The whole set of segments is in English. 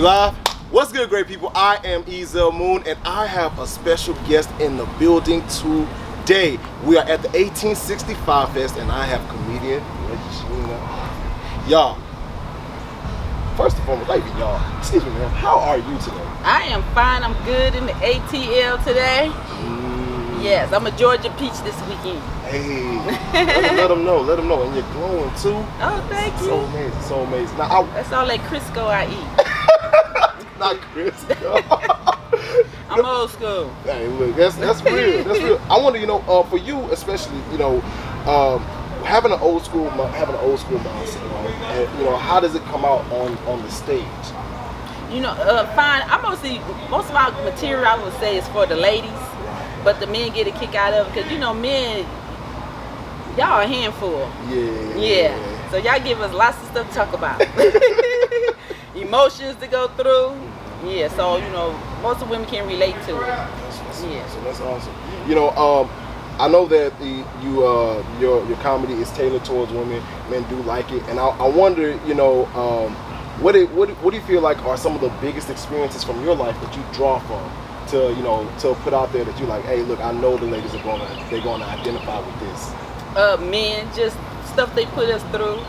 We live? What's good, great people? I am Ezel Moon, and I have a special guest in the building today. We are at the 1865 Fest, and I have comedian Regina. Y'all, first and foremost, like y'all, excuse me, man, how are you today? I am fine. I'm good in the ATL today. Yes, I'm a Georgia peach this weekend. Hey, let them know, and you're glowing too. Oh, thank you. So amazing, so amazing. Now, that's all that Crisco I eat. Not Crisco. I'm old school. Hey, look, that's real. That's real. I wonder, for you especially, having an old school mindset, and, how does it come out on the stage? Fine. Most of my material I would say is for the ladies, but the men get a kick out of it because men, y'all a handful. Yeah. So y'all give us lots of stuff to talk about. Emotions to go through. Yeah, so most of women can relate to it. Yeah. So that's awesome. I know that your comedy is tailored towards women. Men do like it, and I wonder, what do you feel like are some of the biggest experiences from your life that you draw from to put out there that you like, hey, look, I know the ladies are gonna identify with this. Men, just stuff they put us through,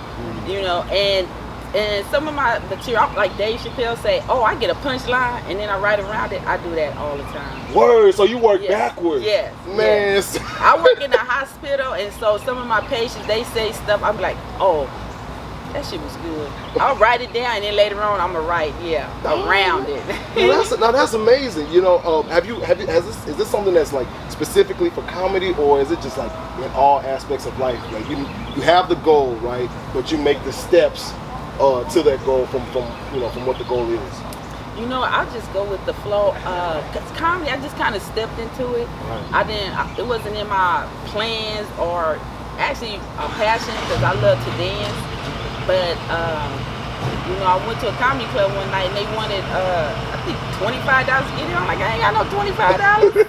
and some of my material, like Dave Chappelle say, oh, I get a punchline and then I write around it. I do that all the time. Word, so you work backwards. Yes. Man. Yes. I work in a hospital, and so some of my patients, they say stuff, I'm like, oh, that shit was good. I'll write it down, and then later on I'm gonna write, around it. Now that's amazing. Is this something that's like specifically for comedy, or is it just like in all aspects of life? Like you have the goal, right? But you make the steps to that goal from what the goal is. I just go with the flow. Cause comedy, I just kind of stepped into it. Right. It wasn't in my plans or actually a passion because I love to dance. But I went to a comedy club one night and they wanted I think $25 to get in. I'm like, I ain't got no $25.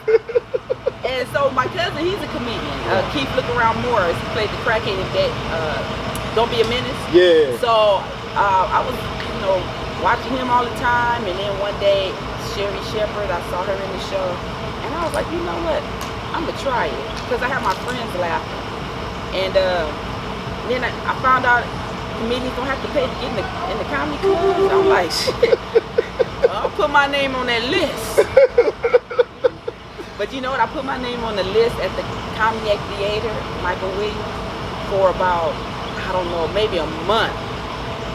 And so my cousin, he's a comedian. Keith Look Around Morris. He played the crackhead in that Don't Be a Menace. Yeah. So I was, watching him all the time, and then one day, Sherry Shepherd, I saw her in the show, and I was like, you know what? I'm gonna try it because I have my friends laughing, and then I found out comedians don't have to pay to get in the comedy club. So I'm like, shit, I'll put my name on that list. But you know what? I put my name on the list at the Comedy Theater, Michael Williams, for about, I don't know, maybe a month.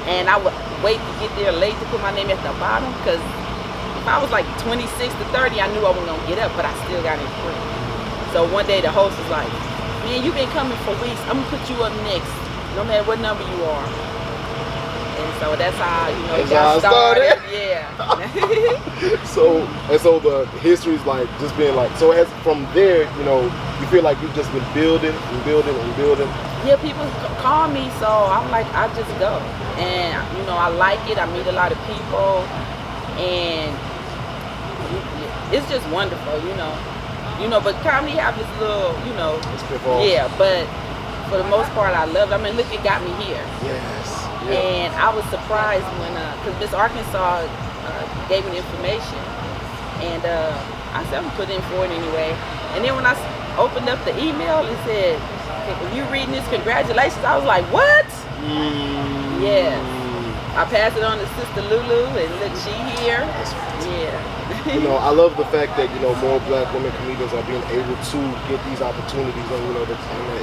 And I would wait to get there late to put my name at the bottom, because if I was like 26 to 30, I knew I wasn't going to get up, but I still got in free. So one day the host was like, man, you've been coming for weeks. I'm going to put you up next, no matter what number you are. And so that's how, it got started. Yeah. So the history's like just being like, so as from there, you feel like you've just been building and building and building. Yeah, people call me, so I'm like, I just go. And, I like it. I meet a lot of people. And it's just wonderful, But comedy have this little, yeah, but for the most part, I love it. I mean, look, it got me here. Yes. Yeah. And I was surprised when, because Miss Arkansas gave me the information. And I said, I'm going to put in for it anyway. And then when I opened up the email, it said, if you reading this, congratulations. I was like, what? Yes. I passed it on to Sister Lulu, and look, she here. Yeah. I love the fact that more Black women comedians are being able to get these opportunities, and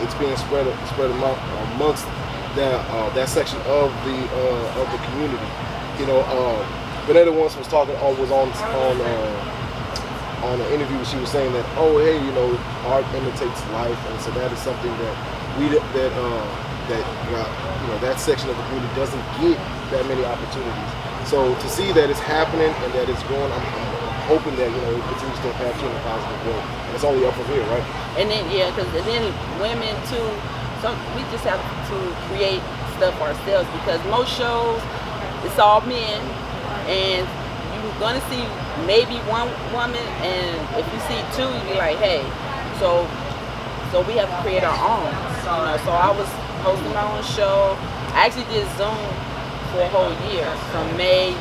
it's being spread amongst that section of the community. Vanetta once was talking, was on an interview. She was saying that, art imitates life, and so that is something that that section of the community doesn't get that many opportunities. So to see that it's happening and that it's growing, I'm hoping that it continues to impact you in a positive way. And it's only up from here, right? And then because then women too. So we just have to create stuff ourselves, because most shows it's all men, and you're gonna see maybe one woman, and if you see two, you be like, hey, so we have to create our own. So I was hosting my own show. I actually did Zoom for a whole year, from May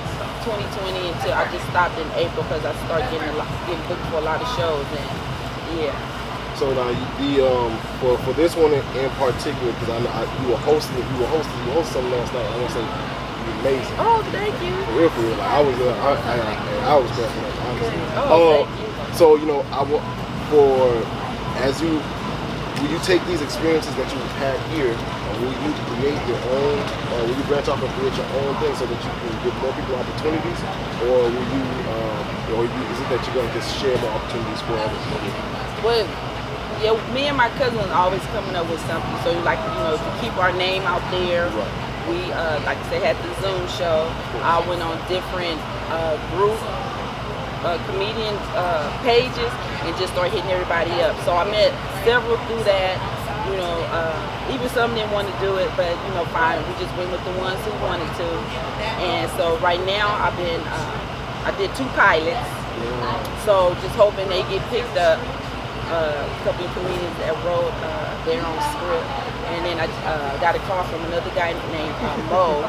2020 until I just stopped in April because I started getting booked for a lot of shows, and yeah. So now for this one in particular, because you were hosting something last night. I want to say you're amazing. Oh, thank you. For real. Like I was cracking up, honestly. Oh, thank you. So will you take these experiences that you've had here, and will you create your own, or will you branch off and create your own thing so that you can give more people opportunities, or will you, is it that you're gonna just share more opportunities for others? Well, yeah, me and my cousin are always coming up with something. So like, to keep our name out there. Right. We, like I said, had the Zoom show. I went on different group comedian pages and just started hitting everybody up. So I met several through that. Even some didn't want to do it, but fine. We just went with the ones who wanted to. And so right now I did 2 pilots. So just hoping they get picked up. A couple of comedians that wrote their own script, and then I got a call from another guy named Mo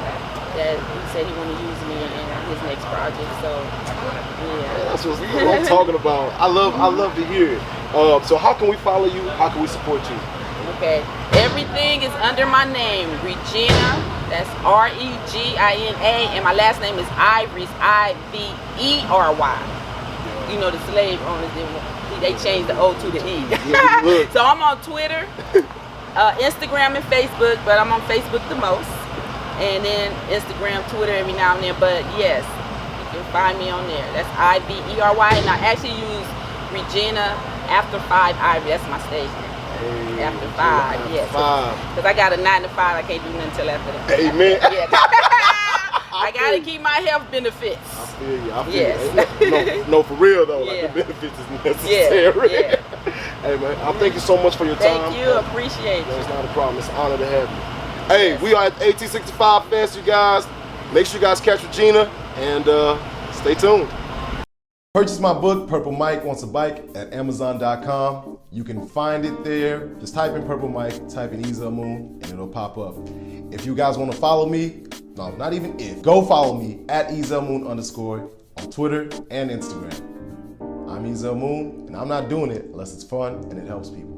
that he said he wanted to use me in his next project. So yeah, that's what I'm talking about. I love to hear it. So how can we follow you? How can we support you? Okay, everything is under my name, Regina. That's Regina, and my last name is Ivery, Ivery. The slave owners they changed the O to the E. So I'm on Twitter, Instagram, and Facebook, but I'm on Facebook the most. And then Instagram, Twitter every now and then. But yes, you can find me on there. That's Ivery. And I actually use Regina after 5 Ivery. That's my stage name. After 5, yes. Because I got a 9 to 5. I can't do nothing until after that. Amen. Yeah. I gotta keep my health benefits. I feel you. Yes. No, for real though. Like the benefits is necessary. Yeah. Hey man, I thank you so much for your time. Thank you. Appreciate it. It's not a problem. It's an honor to have you. Hey, we are at 1865 Fest, you guys. Make sure you guys catch Regina and stay tuned. Purchase my book, Purple Mike Wants a Bike, at Amazon.com. You can find it there. Just type in Purple Mike, type in Ezel Moon, and it'll pop up. If you guys want to follow me, no, not even if, go follow me at EzelMoon_ on Twitter and Instagram. I'm Ezel Moon, and I'm not doing it unless it's fun and it helps people.